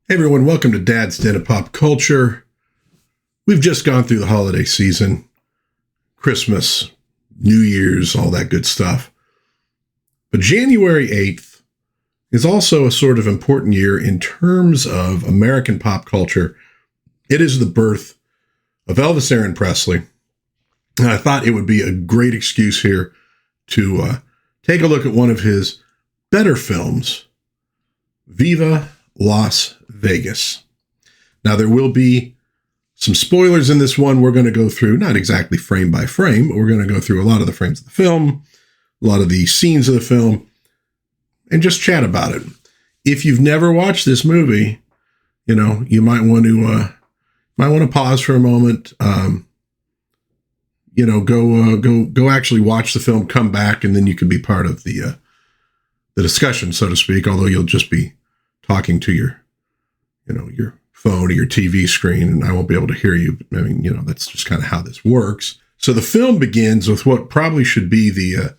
Hey everyone, welcome to Dad's Den of Pop Culture. We've just gone through the holiday season, Christmas, New Year's, all that good stuff. But January 8th is also a sort of important year in terms of American pop culture. It is the birth of Elvis Aaron Presley. And I thought it would be a great excuse here to take a look at one of his better films, Viva Las Vegas. Now, there will be some spoilers in this one. We're going to go through, not exactly frame by frame, but we're going to go through a lot of the frames of the film, a lot of the scenes of the film, and just chat about it. If you've never watched this movie, you might want to pause for a moment. Go actually watch the film, come back, and then you can be part of the discussion, so to speak. Although you'll just be talking to your phone or your TV screen, and I won't be able to hear you. I mean, that's just kind of how this works. So the film begins with what probably should be the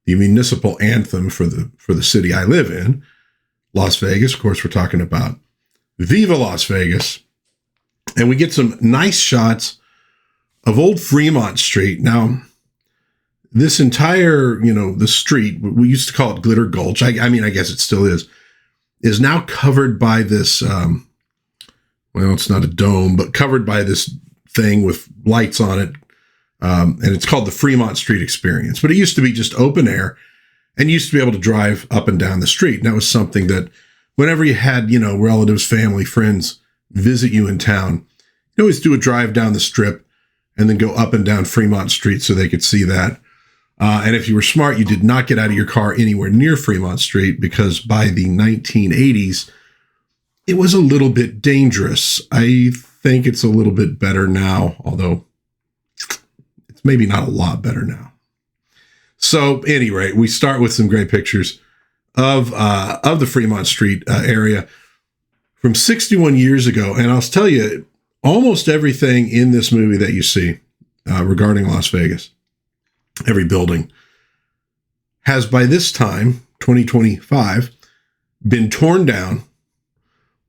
municipal anthem for the city I live in, Las Vegas. Of course, we're talking about Viva Las Vegas, and we get some nice shots of old Fremont Street. Now, this entire, the street, we used to call it Glitter Gulch. I guess it still is now covered by this, it's not a dome, but covered by this thing with lights on it. And it's called the Fremont Street Experience. But it used to be just open air and used to be able to drive up and down the street. And that was something that whenever you had, relatives, family, friends visit you in town, you always do a drive down the strip and then go up and down Fremont Street so they could see that. And if you were smart, you did not get out of your car anywhere near Fremont Street, because by the 1980s, it was a little bit dangerous. I think it's a little bit better now, although it's maybe not a lot better now. So at any rate, we start with some great pictures of the Fremont Street area from 61 years ago. And I'll tell you, almost everything in this movie that you see regarding Las Vegas, every building, has by this time, 2025, been torn down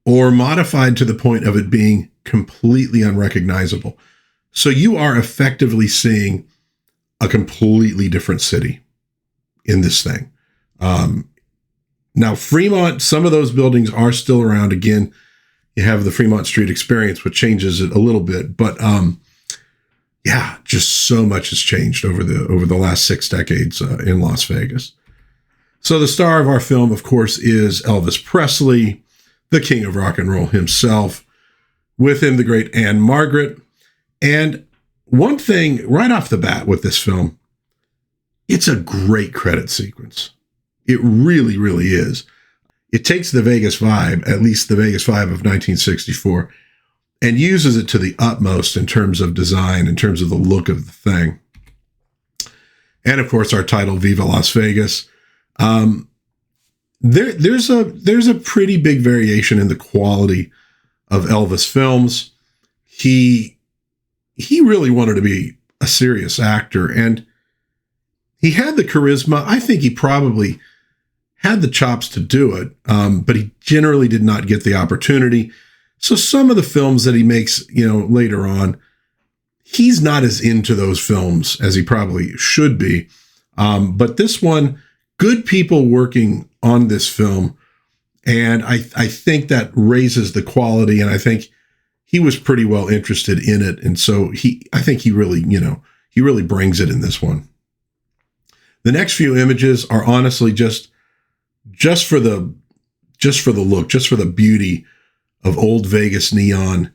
or modified to the point of it being completely unrecognizable. So you are effectively seeing a completely different city in this thing. Now, Fremont, some of those buildings are still around. Again, you have the Fremont Street Experience, which changes it a little bit, but just so much has changed over the last 6 decades in Las Vegas. So the star of our film, of course, is Elvis Presley, the king of rock and roll himself. With him, the great Ann-Margret. And one thing right off the bat with this film, it's a great credit sequence. It really, really is. It takes the Vegas vibe, at least the Vegas vibe of 1964, and uses it to the utmost in terms of design, in terms of the look of the thing. And of course, our title, Viva Las Vegas. There's a pretty big variation in the quality of Elvis films. He really wanted to be a serious actor, and he had the charisma. I think he probably had the chops to do it, but he generally did not get the opportunity. So some of the films that he makes, later on, he's not as into those films as he probably should be. But this one, good people working on this film. And I think that raises the quality. And I think he was pretty well interested in it. And so I think he really brings it in this one. The next few images are honestly just for the look, just for the beauty of old Vegas neon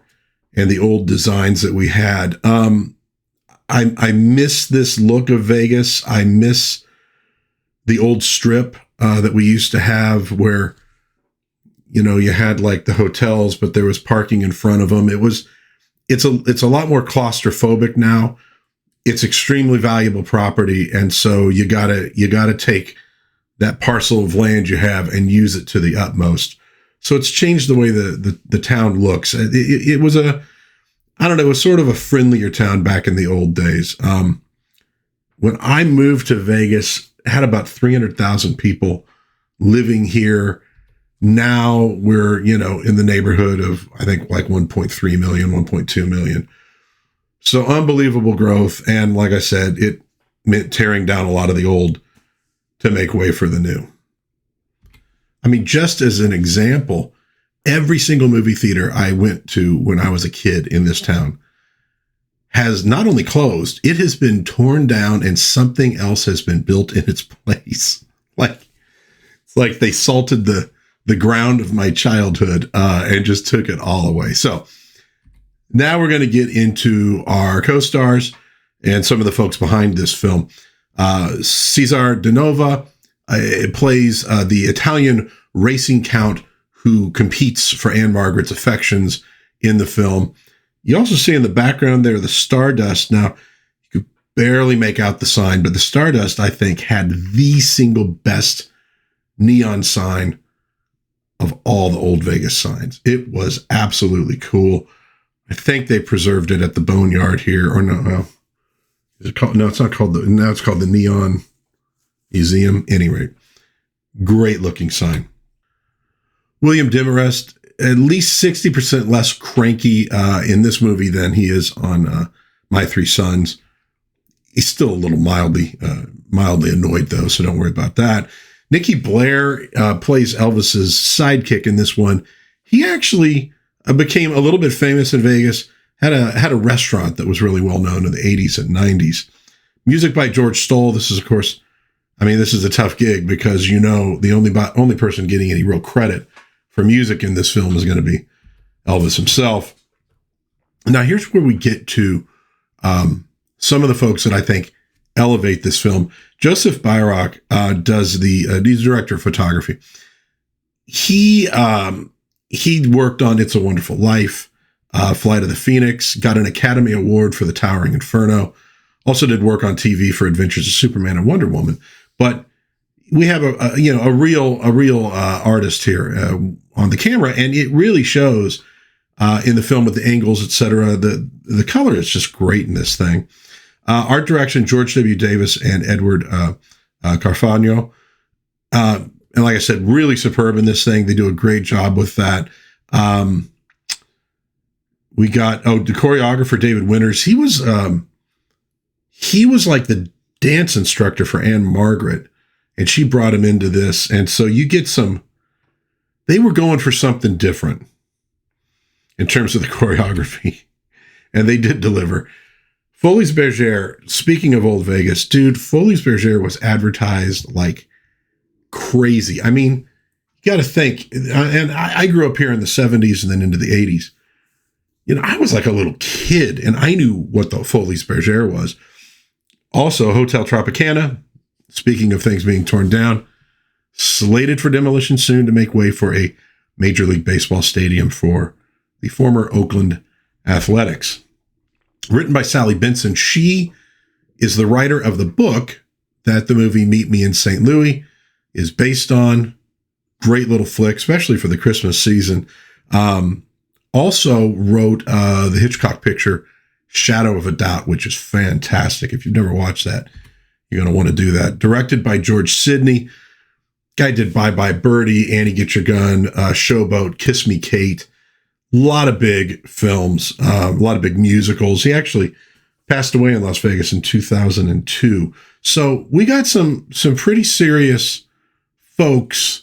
and the old designs that we had. I miss this look of Vegas. I miss the old strip that we used to have, where, you had like the hotels, but there was parking in front of them. It's a lot more claustrophobic now. It's extremely valuable property. And so you gotta take that parcel of land you have and use it to the utmost. So it's changed the way the town looks. It was it was sort of a friendlier town back in the old days. When I moved to Vegas, it had about 300,000 people living here. Now we're, in the neighborhood of, I think, like 1.3 million, 1.2 million. So unbelievable growth. And like I said, it meant tearing down a lot of the old to make way for the new. I mean, just as an example, every single movie theater I went to when I was a kid in this town has not only closed, it has been torn down and something else has been built in its place. It's like they salted the ground of my childhood and just took it all away. So now we're going to get into our co-stars and some of the folks behind this film. Cesar Denova plays the Italian racing count who competes for Ann-Margret's affections in the film. You also see in the background there the Stardust. Now, you could barely make out the sign, but the Stardust, I think, had the single best neon sign of all the old Vegas signs. It was absolutely cool. I think they preserved it at the Boneyard here, or no. Is it called? No, it's not called now it's called the Neon Museum. Anyway, great looking sign. William Demarest, at least 60% less cranky in this movie than he is on My Three Sons. He's still a little mildly annoyed though, so don't worry about that. Nikki Blair plays Elvis's sidekick in this one. He actually became a little bit famous in Vegas. Had a restaurant that was really well known in the 80s and 90s. Music by George Stoll. This is, of course, this is a tough gig because the only person getting any real credit for music in this film is going to be Elvis himself. Now, here's where we get to some of the folks that I think elevate this film. Joseph Biroc does he's director of photography. He worked on It's a Wonderful Life, Flight of the Phoenix, got an Academy Award for The Towering Inferno, also did work on TV for Adventures of Superman and Wonder Woman. But we have a real artist here on the camera, and it really shows in the film with the angles, etc. The color is just great in this thing. Art direction, George W. Davis and Edward Carfagno. And like I said, really superb in this thing. They do a great job with that. We got the choreographer David Winters. He was like the dance instructor for Ann-Margret, and she brought him into this. And so you get they were going for something different in terms of the choreography, and they did deliver. Folies Bergère, speaking of old Vegas, dude, Folies Bergère was advertised like crazy. You got to think, and I grew up here in the 70s and then into the 80s. I was like a little kid, and I knew what the Folies Bergère was. Also, Hotel Tropicana, speaking of things being torn down, slated for demolition soon to make way for a Major League Baseball stadium for the former Oakland Athletics. Written by Sally Benson. She is the writer of the book that the movie Meet Me in St. Louis is based on. Great little flick, especially for the Christmas season. Also wrote the Hitchcock picture Shadow of a Doubt, which is fantastic. If you've never watched that, you're going to want to do that. Directed by George Sidney. Guy did Bye Bye Birdie, Annie Get Your Gun, Showboat, Kiss Me Kate. A lot of big films, a lot of big musicals. He actually passed away in Las Vegas in 2002. So we got some pretty serious folks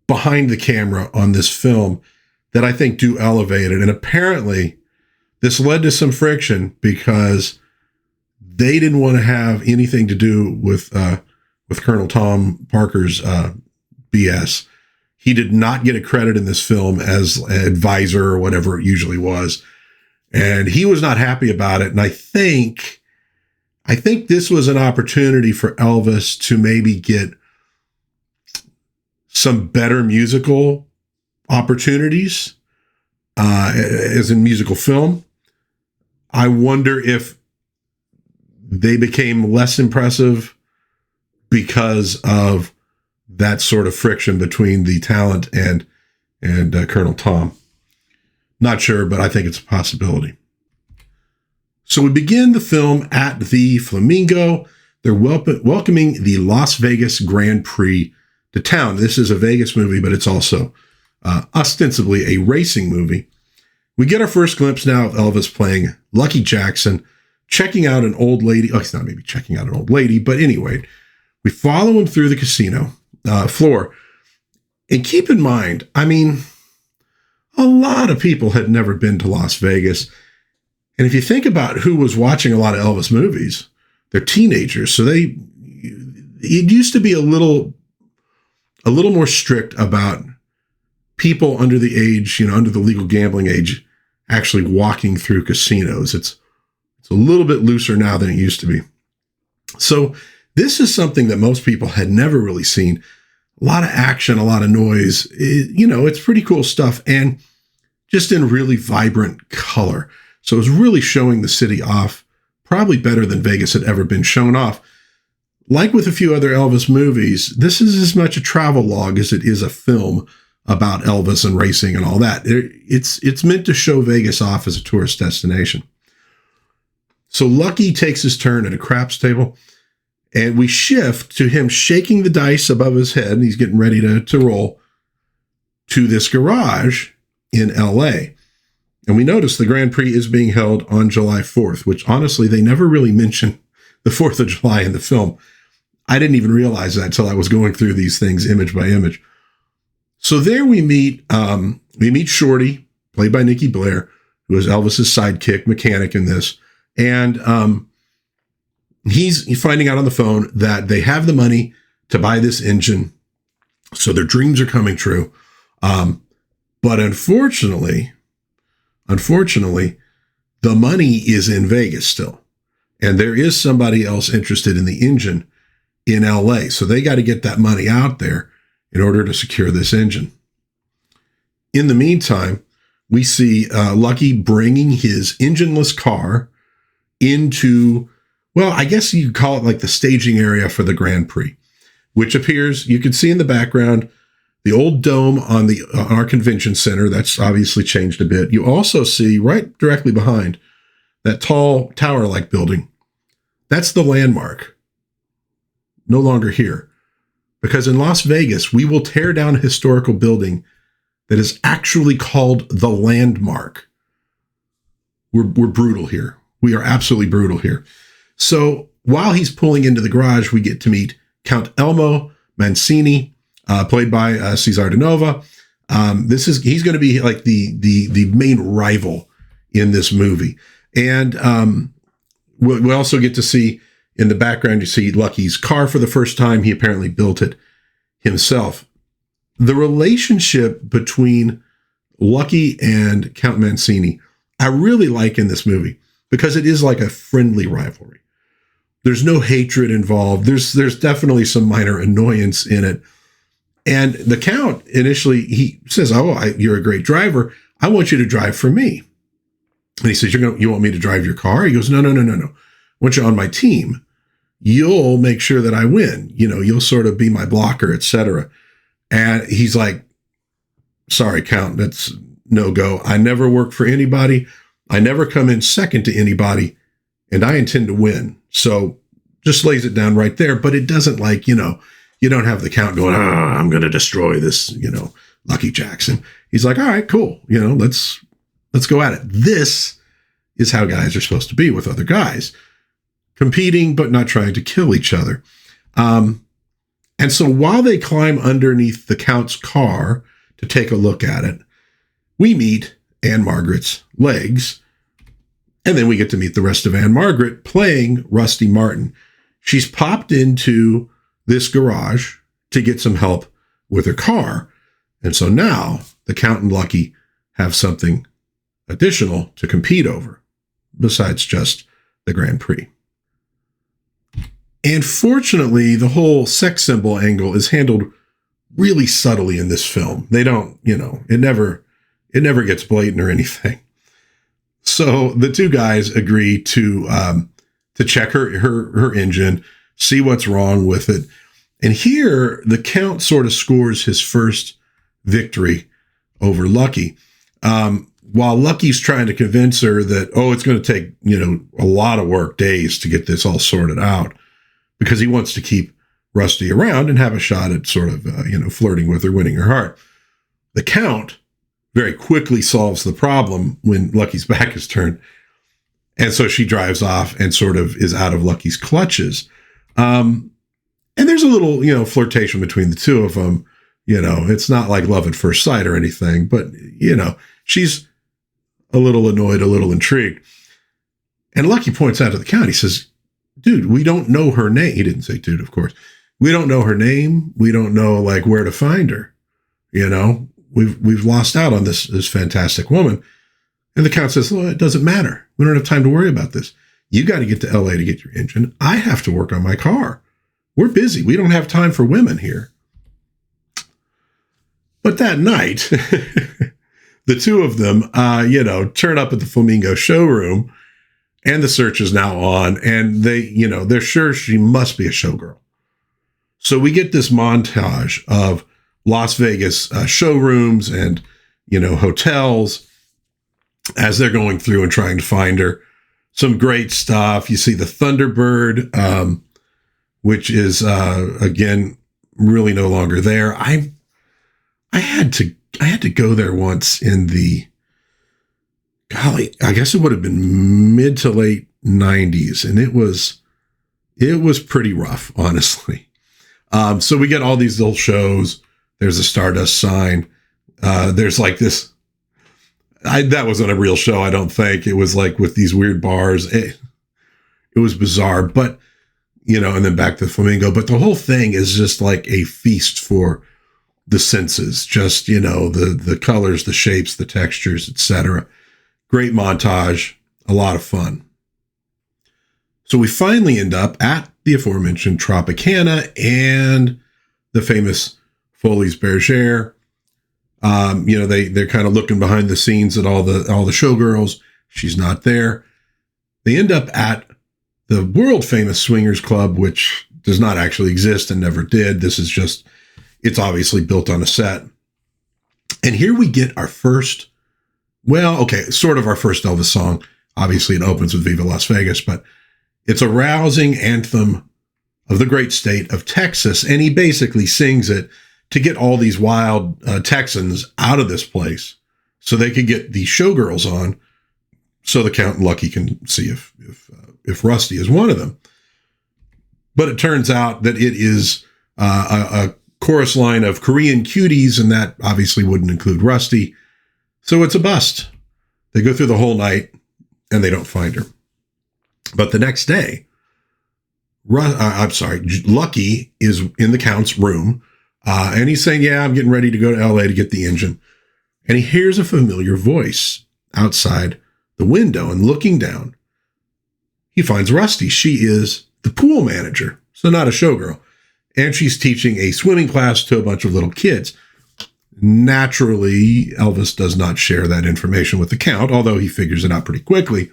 behind the camera on this film that I think do elevate it. And apparently this led to some friction because they didn't want to have anything to do with Colonel Tom Parker's BS. He did not get a credit in this film as an advisor or whatever it usually was. And he was not happy about it. And I think this was an opportunity for Elvis to maybe get some better musical opportunities as in musical film. I wonder if they became less impressive because of that sort of friction between the talent and Colonel Tom. Not sure, but I think it's a possibility. So we begin the film at the Flamingo. They're welcoming the Las Vegas Grand Prix to town. This is a Vegas movie, but it's also ostensibly a racing movie. We get our first glimpse now of Elvis playing Lucky Jackson, checking out an old lady. Oh, he's not maybe checking out an old lady, but anyway, we follow him through the casino floor. And keep in mind, I mean, a lot of people had never been to Las Vegas. And if you think about who was watching a lot of Elvis movies, they're teenagers. So it used to be a little more strict about people under the age, under the legal gambling age, actually walking through casinos. It's a little bit looser now than it used to be. So this is something that most people had never really seen. A lot of action, a lot of noise. It's pretty cool stuff, and just in really vibrant color. So it's really showing the city off, probably better than Vegas had ever been shown off. Like with a few other Elvis movies, this is as much a travel log as it is a film about Elvis and racing and all that. It's meant to show Vegas off as a tourist destination. So Lucky takes his turn at a craps table, and we shift to him shaking the dice above his head, and he's getting ready to roll, to this garage in L.A. And we notice the Grand Prix is being held on July 4th, which honestly, they never really mention the 4th of July in the film. I didn't even realize that until I was going through these things image by image. So there we meet Shorty, played by Nikki Blair, who is Elvis's sidekick mechanic in this. And he's finding out on the phone that they have the money to buy this engine. So their dreams are coming true. But unfortunately, the money is in Vegas still. And there is somebody else interested in the engine in LA. So they got to get that money out there in order to secure this engine. In the meantime, we see Lucky bringing his engineless car into, well, I guess you could call it like the staging area for the Grand Prix, which appears, you can see in the background, the old dome on our convention center. That's obviously changed a bit. You also see right directly behind that tall tower-like building. That's the landmark. No longer here. Because in Las Vegas, we will tear down a historical building that is actually called the Landmark. We're brutal here. We are absolutely brutal here. So while he's pulling into the garage, we get to meet Count Elmo Mancini, played by Cesar de Nova. He's going to be like the main rival in this movie. And we also get to see in the background, you see Lucky's car for the first time. He apparently built it himself. The relationship between Lucky and Count Mancini, I really like in this movie because it is like a friendly rivalry. There's no hatred involved. There's definitely some minor annoyance in it. And the Count initially, he says, you're a great driver. I want you to drive for me. And he says, you want me to drive your car? He goes, no. I want you on my team. You'll make sure that I win. You'll sort of be my blocker, etc. And he's like, sorry, Count, that's no go. I never work for anybody. I never come in second to anybody, and I intend to win. So just lays it down right there. But it doesn't you don't have the Count going, I'm going to destroy this, Lucky Jackson. He's like, all right, cool. Let's go at it. This is how guys are supposed to be with other guys, competing, but not trying to kill each other. And so while they climb underneath the Count's car to take a look at it, we meet Ann-Margret's legs. And then we get to meet the rest of Ann-Margret playing Rusty Martin. She's popped into this garage to get some help with her car. And so now the Count and Lucky have something additional to compete over, besides just the Grand Prix. And fortunately, the whole sex symbol angle is handled really subtly in this film. They don't, it never gets blatant or anything. So the two guys agree to check her engine, see what's wrong with it. And here the Count sort of scores his first victory over Lucky. While Lucky's trying to convince her that, it's going to take, a lot of work, days to get this all sorted out, because he wants to keep Rusty around and have a shot at sort of, flirting with her, winning her heart. The Count very quickly solves the problem when Lucky's back is turned. And so she drives off and sort of is out of Lucky's clutches. And there's a little, flirtation between the two of them. It's not like love at first sight or anything, but, she's a little annoyed, a little intrigued. And Lucky points out to the Count, he says, dude, we don't know her name. He didn't say dude, of course. We don't know her name. We don't know like where to find her. We've lost out on this fantastic woman. And the Count says, well, it doesn't matter. We don't have time to worry about this. You got to get to LA to get your engine. I have to work on my car. We're busy. We don't have time for women here. But that night, the two of them, turn up at the Flamingo showroom, and the search is now on, and they're sure she must be a showgirl. So we get this montage of Las Vegas showrooms and, hotels as they're going through and trying to find her. Some great stuff. You see the Thunderbird, which is, again, really no longer there. I had to go there once in the, I guess it would have been mid to late 90s. And it was pretty rough, honestly. So we get all these little shows. There's a Stardust sign. There's like this, that wasn't a real show, I don't think. It was like with these weird bars. It was bizarre, but, and then back to Flamingo. But the whole thing is just like a feast for the senses, just, the colors, the shapes, the textures, etc. Great montage, a lot of fun. So we finally end up at the aforementioned Tropicana and the famous Folies Bergère. They're kind of looking behind the scenes at all the showgirls. She's not there. They end up at the world famous Swingers Club, which does not actually exist and never did. This is just, it's obviously built on a set. And here we get our first, sort of our first Elvis song. Obviously it opens with Viva Las Vegas, but it's a rousing anthem of the great state of Texas. And he basically sings it to get all these wild Texans out of this place so they could get the showgirls on, so the Count and Lucky can see if Rusty is one of them. But it turns out that it is a chorus line of Korean cuties, and that obviously wouldn't include Rusty. So it's a bust. They go through the whole night and they don't find her. But the next day, Lucky is in the Count's room. And he's saying, yeah, I'm getting ready to go to LA to get the engine. And he hears a familiar voice outside the window, and looking down, he finds Rusty. She is the pool manager, so not a showgirl. And she's teaching a swimming class to a bunch of little kids. Naturally, Elvis does not share that information with the Count, although he figures it out pretty quickly.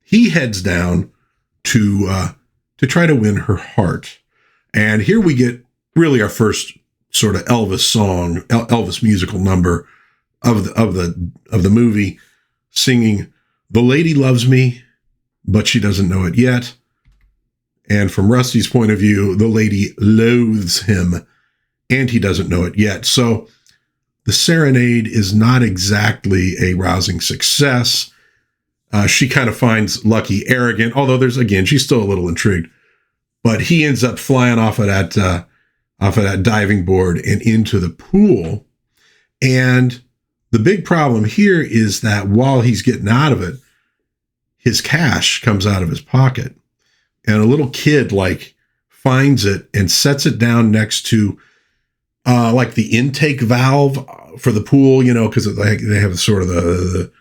He heads down to try to win her heart. And here we get really our first sort of Elvis song, Elvis musical number of the movie, singing "The Lady Loves Me, but She Doesn't Know It Yet." And from Rusty's point of view, the lady loathes him and he doesn't know it yet. So the serenade is not exactly a rousing success. She kind of finds Lucky arrogant, although she's still a little intrigued, but he ends up flying off of that diving board and into the pool. And the big problem here is that while he's getting out of it, his cash comes out of his pocket, and a little kid finds it and sets it down next to the intake valve for the pool, because they have sort of the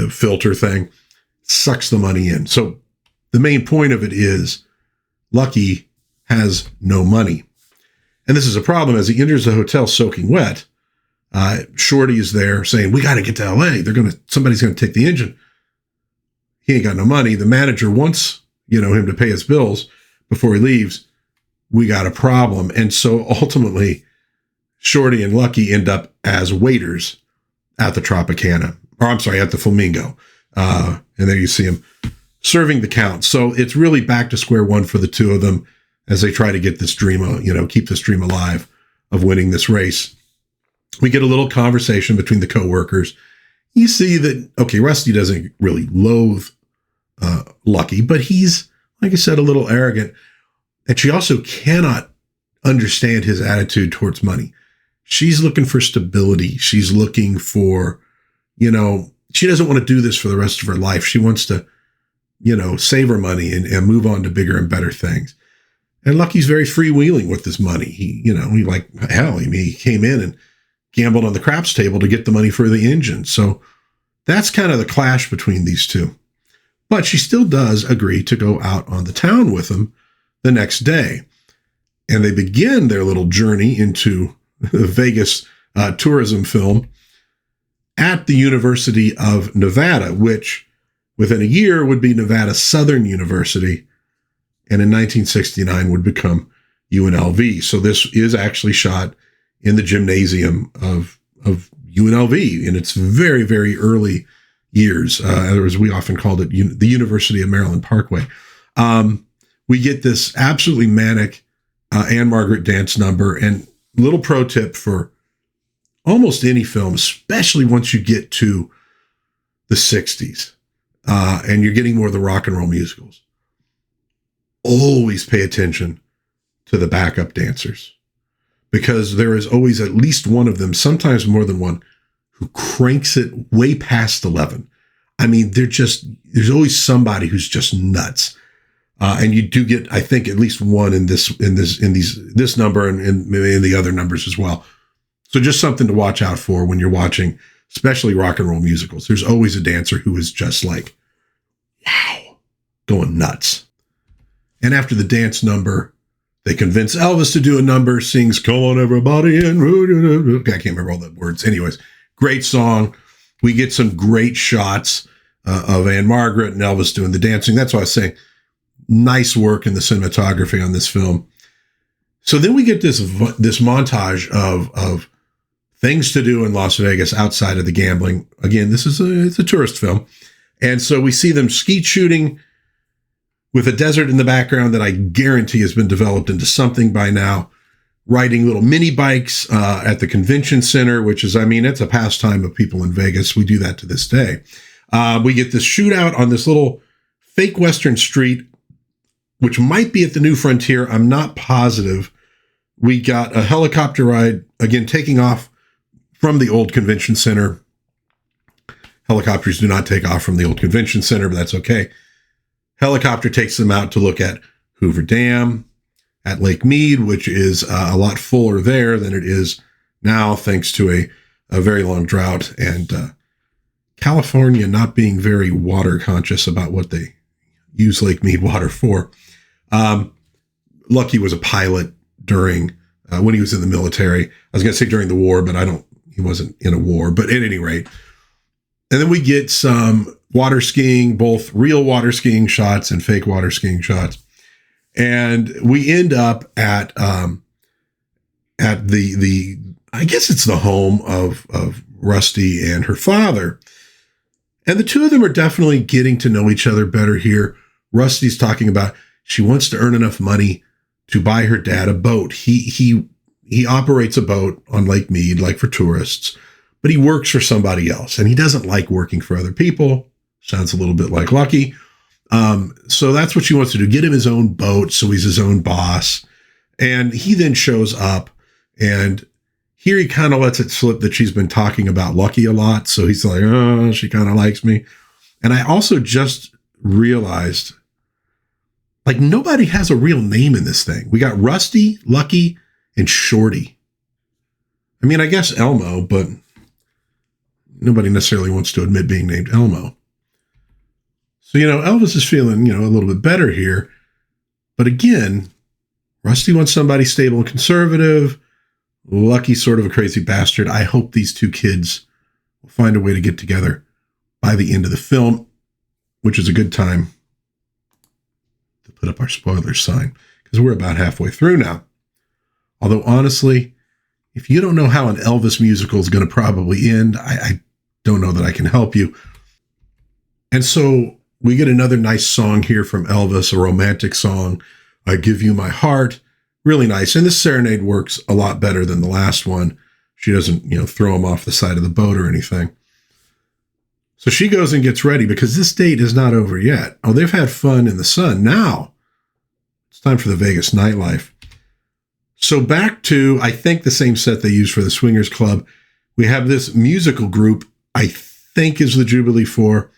filter thing, sucks the money in. So the main point of it is Lucky has no money. And this is a problem as he enters the hotel soaking wet. Shorty is there saying, we got to get to LA. Somebody's going to take the engine. He ain't got no money. The manager wants, him to pay his bills before he leaves. We got a problem. And so ultimately, Shorty and Lucky end up as waiters at the Tropicana, at the Flamingo. And there you see him serving the Count. So it's really back to square one for the two of them. as they try to get this dream, keep this dream alive of winning this race. We get a little conversation between the coworkers. You see that, okay, Rusty doesn't really loathe Lucky, but he's, like I said, a little arrogant. And she also cannot understand his attitude towards money. She's looking for stability. She's looking for, she doesn't want to do this for the rest of her life. She wants to, save her money and move on to bigger and better things. And Lucky's very freewheeling with this money. He came in and gambled on the craps table to get the money for the engine. So that's kind of the clash between these two. But she still does agree to go out on the town with him the next day. And they begin their little journey into the Vegas tourism film at the University of Nevada, which within a year would be Nevada Southern University, and in 1969 would become UNLV. So this is actually shot in the gymnasium of UNLV in its very, very early years, as we often called it, the University of Maryland Parkway. We get this absolutely manic Ann-Margret dance number, and little pro tip for almost any film, especially once you get to the 60s, and you're getting more of the rock and roll musicals, always pay attention to the backup dancers, because there is always at least one of them, sometimes more than one, who cranks it way past 11. I mean, there's always somebody who's just nuts. And you do get, I think, at least one in this number and maybe in the other numbers as well. So just something to watch out for when you're watching, especially rock and roll musicals. There's always a dancer who is just like, wow, going nuts. And after the dance number, they convince Elvis to do a number, sings, "Come on, everybody," and I can't remember all the words. Anyways, great song. We get some great shots of Ann-Margret and Elvis doing the dancing. That's what I was saying. Nice work in the cinematography on this film. So then we get this montage of things to do in Las Vegas outside of the gambling. Again, it's a tourist film. And so we see them skeet shooting with a desert in the background that I guarantee has been developed into something by now, riding little mini bikes at the convention center, which is, it's a pastime of people in Vegas. We do that to this day. We get this shootout on this little fake Western street, which might be at the New Frontier. I'm not positive. We got a helicopter ride, again, taking off from the old convention center. Helicopters do not take off from the old convention center, but that's okay. Helicopter takes them out to look at Hoover Dam, at Lake Mead, which is a lot fuller there than it is now, thanks to a very long drought, and California not being very water conscious about what they use Lake Mead water for. Lucky was a pilot during, when he was in the military. I was going to say during the war, but he wasn't in a war, but at any rate. And then we get some water skiing, both real water skiing shots and fake water skiing shots. And we end up at the I guess it's the home of Rusty and her father. And the two of them are definitely getting to know each other better here. Rusty's talking about she wants to earn enough money to buy her dad a boat. He operates a boat on Lake Mead, like for tourists, but he works for somebody else, and he doesn't like working for other people. Sounds a little bit like Lucky. So that's what she wants to do, get him his own boat so he's his own boss. And he then shows up, and here he kind of lets it slip that she's been talking about Lucky a lot. So he's like, oh, she kind of likes me. And I also just realized, like, nobody has a real name in this thing. We got Rusty, Lucky, and Shorty. I guess Elmo, but nobody necessarily wants to admit being named Elmo. So, Elvis is feeling, a little bit better here. But again, Rusty wants somebody stable and conservative. Lucky's sort of a crazy bastard. I hope these two kids will find a way to get together by the end of the film, which is a good time to put up our spoiler sign, because we're about halfway through now. Although, honestly, if you don't know how an Elvis musical is going to probably end, I don't know that I can help you. And so we get another nice song here from Elvis, a romantic song I give you my heart. Really nice. And this serenade works a lot better than the last one. She doesn't, throw him off the side of the boat or anything. So she goes and gets ready because this date is not over yet. Oh, they've had fun in the sun. Now it's time for the Vegas nightlife. So back to, I think, the same set they use for the Swingers Club. We have this musical group, I think is the Jubilee 4.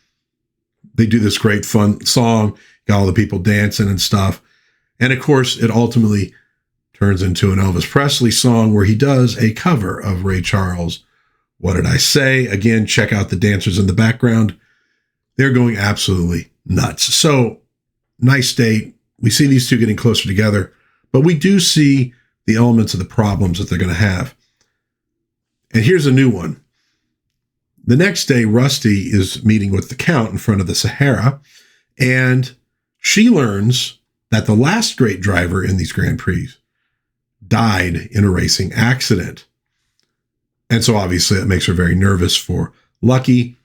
They do this great fun song, got all the people dancing and stuff. And of course, it ultimately turns into an Elvis Presley song where he does a cover of Ray Charles' What Did I Say? Again, check out the dancers in the background. They're going absolutely nuts. So, nice date. We see these two getting closer together, but we do see the elements of the problems that they're going to have. And here's a new one. The next day, Rusty is meeting with the Count in front of the Sahara, and she learns that the last great driver in these Grand Prix died in a racing accident. And so obviously that makes her very nervous for Lucky.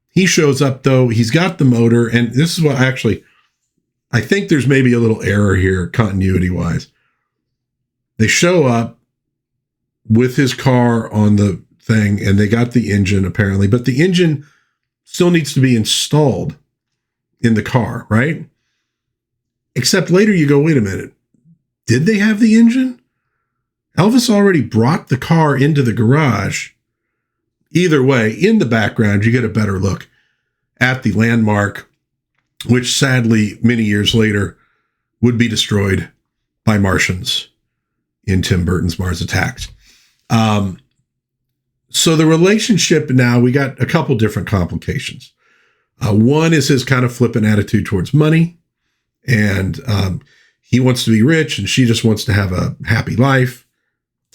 He shows up though. He's got the motor. And this is what I think there's maybe a little error here continuity wise. They show up with his car on the thing and they got the engine apparently, but the engine still needs to be installed in the car, right? Except later you go, wait a minute. Did they have the engine? Elvis already brought the car into the garage. Either way, in the background, you get a better look at the landmark, which sadly, many years later, would be destroyed by Martians in Tim Burton's Mars Attacks. So the relationship now, we got a couple different complications. One is his kind of flippant attitude towards money. And he wants to be rich and she just wants to have a happy life.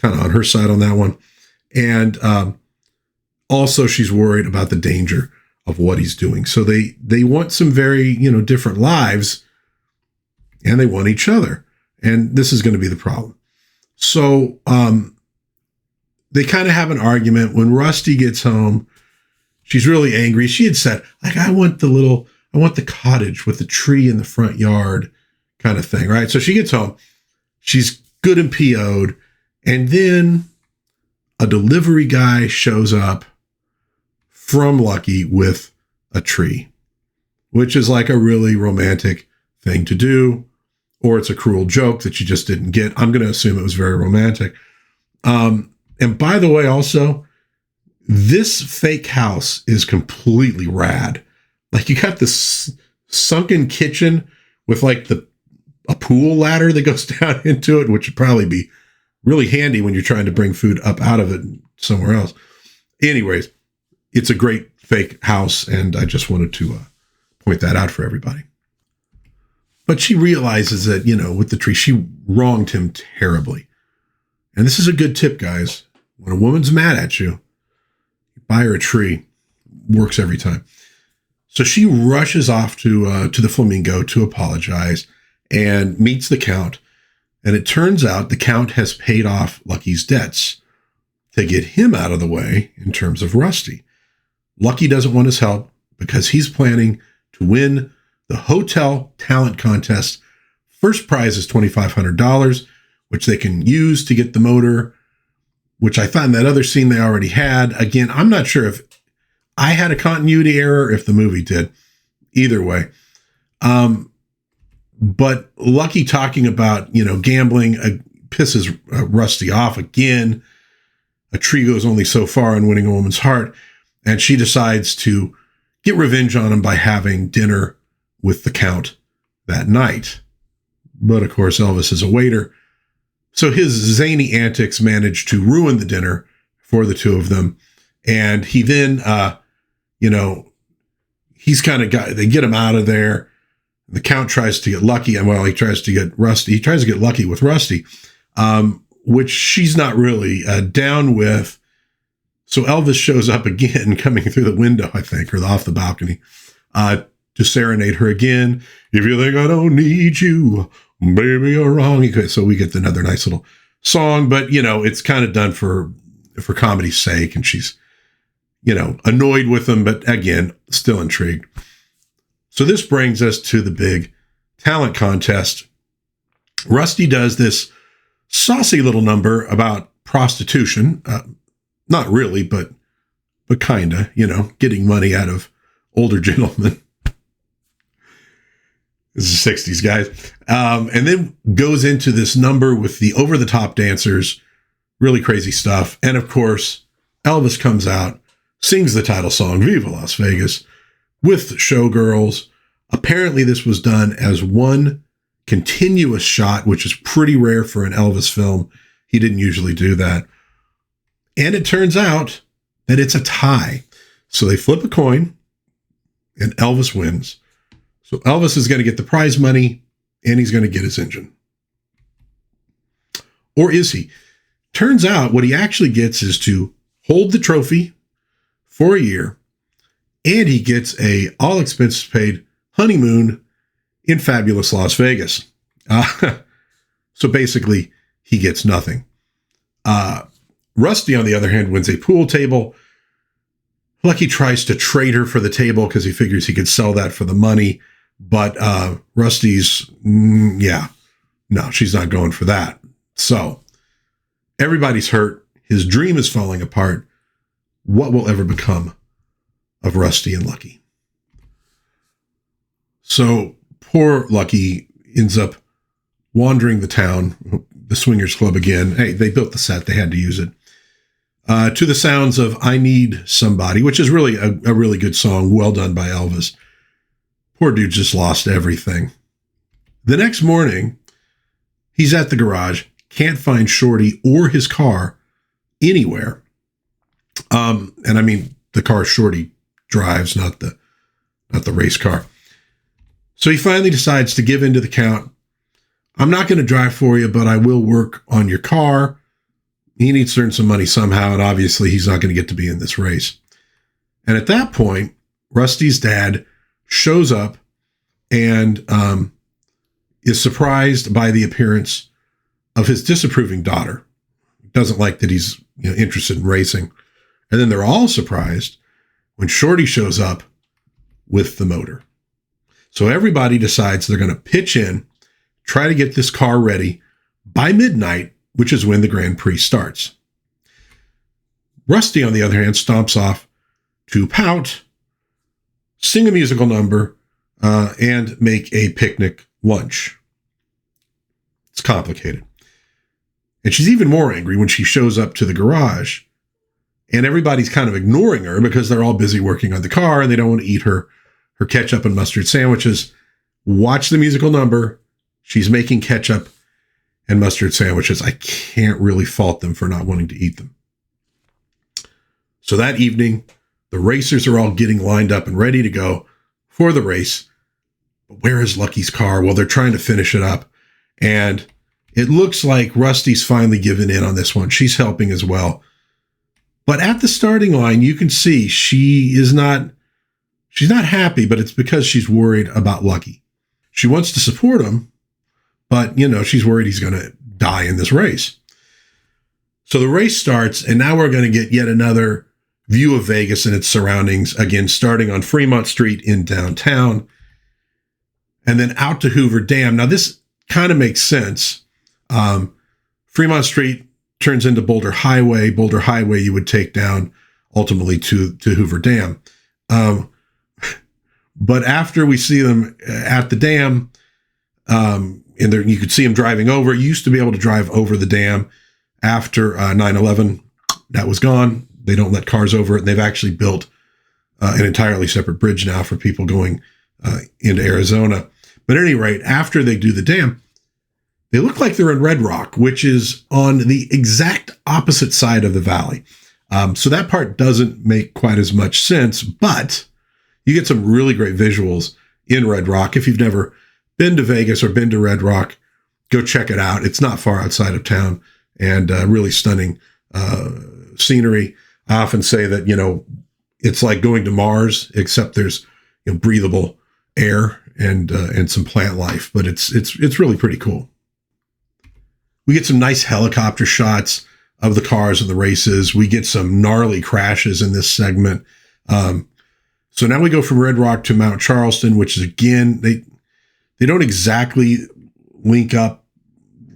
Kind of on her side on that one. And also she's worried about the danger of what he's doing. So they want some very, different lives and they want each other. And this is going to be the problem. So they kind of have an argument. When Rusty gets home, she's really angry. She had said, I want the cottage with the tree in the front yard kind of thing, right? So she gets home. She's good and PO'd. And then a delivery guy shows up from Lucky with a tree, which is like a really romantic thing to do, or it's a cruel joke that you just didn't get. I'm going to assume it was very romantic. And by the way, also, this fake house is completely rad. Like you got this sunken kitchen with like a pool ladder that goes down into it, which would probably be really handy when you're trying to bring food up out of it somewhere else. Anyways, it's a great fake house, and I just wanted to point that out for everybody. But she realizes that, with the tree, she wronged him terribly. And this is a good tip, guys. When a woman's mad at you, buy her a tree. Works every time. So she rushes off to the Flamingo to apologize and meets the Count. And it turns out the Count has paid off Lucky's debts to get him out of the way in terms of Rusty. Lucky doesn't want his help because he's planning to win the hotel talent contest. First prize is $2,500, which they can use to get the motor, which I thought in that other scene they already had. Again, I'm not sure if I had a continuity error, if the movie did. Either way. But Lucky talking about, gambling pisses Rusty off again. A tree goes only so far in winning a woman's heart. And she decides to get revenge on him by having dinner with the Count that night. But of course, Elvis is a waiter. So his zany antics manage to ruin the dinner for the two of them. And he then, he's kind of they get him out of there. The Count tries to get Lucky, and he tries to get Rusty. He tries to get Lucky with Rusty, which she's not really down with. So Elvis shows up again, coming through the window, I think, or off the balcony, to serenade her again. If you think I don't need you, baby, you're wrong. So we get another nice little song, but it's kind of done for comedy's sake, and she's annoyed with him, but again, still intrigued. So this brings us to the big talent contest. Rusty does this saucy little number about prostitution. Not really, but kinda, getting money out of older gentlemen. This is the 60s, guys. And then goes into this number with the over-the-top dancers, really crazy stuff. And of course, Elvis comes out, sings the title song, Viva Las Vegas, with showgirls. Apparently this was done as one continuous shot, which is pretty rare for an Elvis film. He didn't usually do that. And it turns out that it's a tie. So they flip a coin and Elvis wins. So Elvis is going to get the prize money and he's going to get his engine. Or is he? Turns out what he actually gets is to hold the trophy for a year, and he gets a all expenses paid honeymoon in fabulous Las Vegas. So basically, he gets nothing. Rusty, on the other hand, wins a pool table. Lucky tries to trade her for the table because he figures he could sell that for the money. But Rusty's, no, she's not going for that. So everybody's hurt. His dream is falling apart. What will ever become of Rusty and Lucky? So poor Lucky ends up wandering the town, the Swingers Club again. Hey, they built the set. They had to use it. To the sounds of I Need Somebody, which is really a really good song. Well done by Elvis. Poor dude just lost everything. The next morning, he's at the garage, can't find Shorty or his car anywhere. And I mean, the car Shorty drives, not the race car. So he finally decides to give in to the count. I'm not going to drive for you, but I will work on your car. He needs to earn some money somehow, and obviously he's not going to get to be in this race. And at that point, Rusty's dad shows up and is surprised by the appearance of his disapproving daughter. Doesn't like that he's interested in racing. And then they're all surprised when Shorty shows up with the motor. So everybody decides they're going to pitch in, try to get this car ready by midnight, which is when the Grand Prix starts. Rusty, on the other hand, stomps off to pout, sing a musical number, and make a picnic lunch. It's complicated. And she's even more angry when she shows up to the garage and everybody's kind of ignoring her because they're all busy working on the car and they don't want to eat her ketchup and mustard sandwiches. Watch the musical number. She's making ketchup and mustard sandwiches. I can't really fault them for not wanting to eat them. So that evening, the racers are all getting lined up and ready to go for the race. But where is Lucky's car? Well, they're trying to finish it up. And it looks like Rusty's finally given in on this one. She's helping as well. But at the starting line, you can see she's not happy, but it's because she's worried about Lucky. She wants to support him, but, she's worried he's going to die in this race. So the race starts, and now we're going to get yet another view of Vegas and its surroundings, again, starting on Fremont Street in downtown, and then out to Hoover Dam. Now, this kind of makes sense. Fremont Street turns into Boulder Highway. Boulder Highway you would take down ultimately to Hoover Dam. But after we see them at the dam, and there, you could see them driving over. You used to be able to drive over the dam after 9/11. That was gone. They don't let cars over it. They've actually built an entirely separate bridge now for people going into Arizona. But at any rate, after they do the dam, they look like they're in Red Rock, which is on the exact opposite side of the valley. So that part doesn't make quite as much sense, but you get some really great visuals in Red Rock. If you've never been to Vegas or been to Red Rock, go check it out. It's not far outside of town and really stunning scenery. I often say that, it's like going to Mars, except there's breathable air and some plant life, but it's really pretty cool. We get some nice helicopter shots of the cars and the races. We get some gnarly crashes in this segment. So now we go from Red Rock to Mount Charleston, which is, again, they don't exactly link up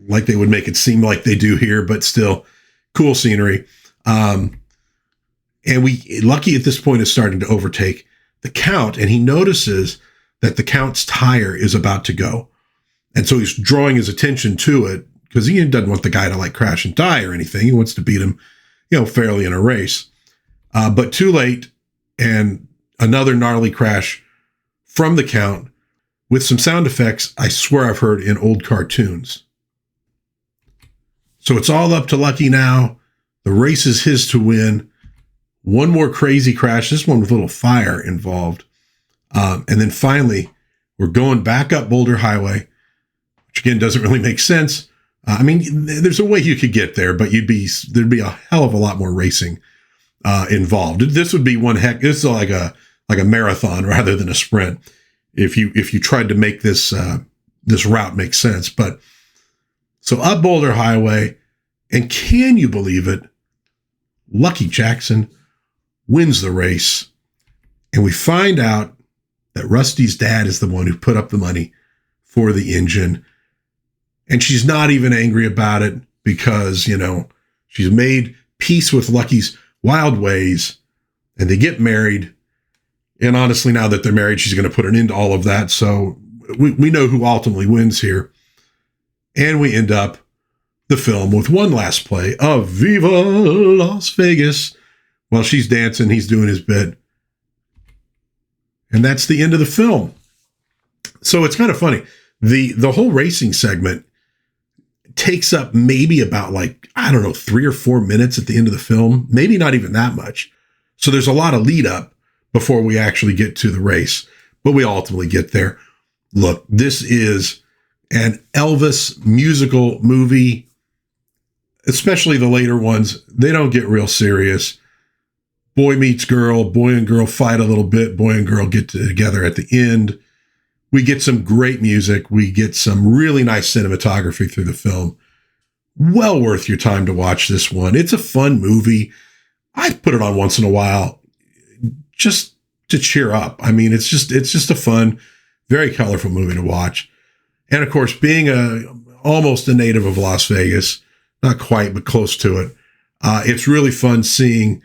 like they would make it seem like they do here, but still cool scenery. And Lucky at this point is starting to overtake the Count, and he notices that the Count's tire is about to go. And so he's drawing his attention to it because he doesn't want the guy to like crash and die or anything. He wants to beat him, fairly in a race. But too late, and another gnarly crash from the Count with some sound effects I swear I've heard in old cartoons. So it's all up to Lucky now. The race is his to win. One more crazy crash, this one with a little fire involved. And then finally, we're going back up Boulder Highway, which again doesn't really make sense. There's a way you could get there, but there'd be a hell of a lot more racing involved. This would be this is like a marathon rather than a sprint. If you tried to make this route make sense. But so up Boulder Highway, and can you believe it? Lucky Jackson wins the race, and we find out that Rusty's dad is the one who put up the money for the engine. And she's not even angry about it because, she's made peace with Lucky's wild ways, and they get married. And honestly, now that they're married, she's going to put an end to all of that. So we know who ultimately wins here. And we end up the film with one last play of Viva Las Vegas. While she's dancing, he's doing his bit. And that's the end of the film. So it's kind of funny. The whole racing segment takes up maybe about 3 or 4 minutes at the end of the film. Maybe not even that much. So there's a lot of lead up before we actually get to the race. But we ultimately get there. Look, this is an Elvis musical movie, especially the later ones. They don't get real serious. Boy meets girl, boy and girl fight a little bit, boy and girl get together at the end. We get some great music. We get some really nice cinematography through the film. Well worth your time to watch this one. It's a fun movie. I put it on once in a while just to cheer up. It's just a fun, very colorful movie to watch. And of course, being almost a native of Las Vegas, not quite, but close to it, it's really fun seeing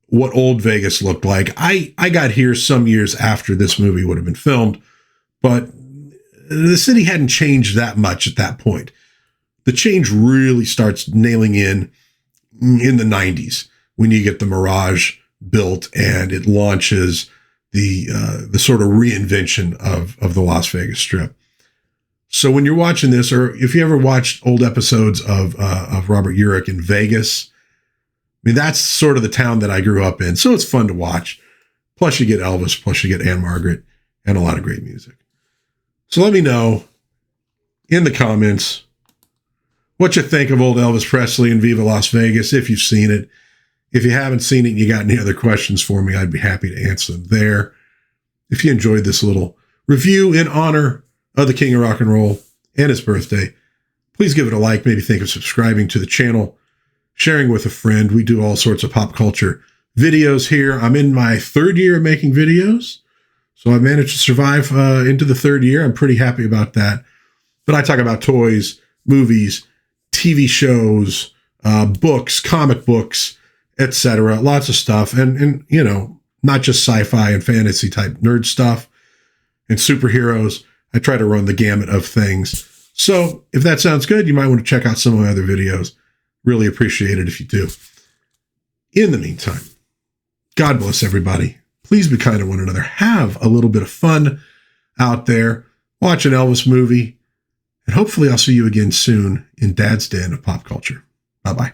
what old Vegas looked like. I got here some years after this movie would have been filmed, but the city hadn't changed that much at that point. The change really starts nailing in the 90s when you get the Mirage built and it launches the sort of reinvention of the Las Vegas Strip. So when you're watching this, or if you ever watched old episodes of Robert Urich in Vegas, that's sort of the town that I grew up in. So it's fun to watch. Plus you get Elvis, plus you get Ann-Margret, and a lot of great music. So let me know in the comments what you think of old Elvis Presley and Viva Las Vegas, if you've seen it. If you haven't seen it and you got any other questions for me, I'd be happy to answer them there. If you enjoyed this little review in honor of the King of Rock and Roll and his birthday, please give it a like. Maybe think of subscribing to the channel, sharing with a friend. We do all sorts of pop culture videos here. I'm in my 3rd year of making videos, so I managed to survive into the 3rd year. I'm pretty happy about that. But I talk about toys, movies, TV shows, books, comic books, etc. Lots of stuff. And not just sci-fi and fantasy type nerd stuff and superheroes. I try to run the gamut of things. So if that sounds good, you might want to check out some of my other videos. Really appreciate it if you do. In the meantime, God bless everybody. Please be kind to one another. Have a little bit of fun out there. Watch an Elvis movie. And hopefully I'll see you again soon in Dad's Den of Pop Culture. Bye-bye.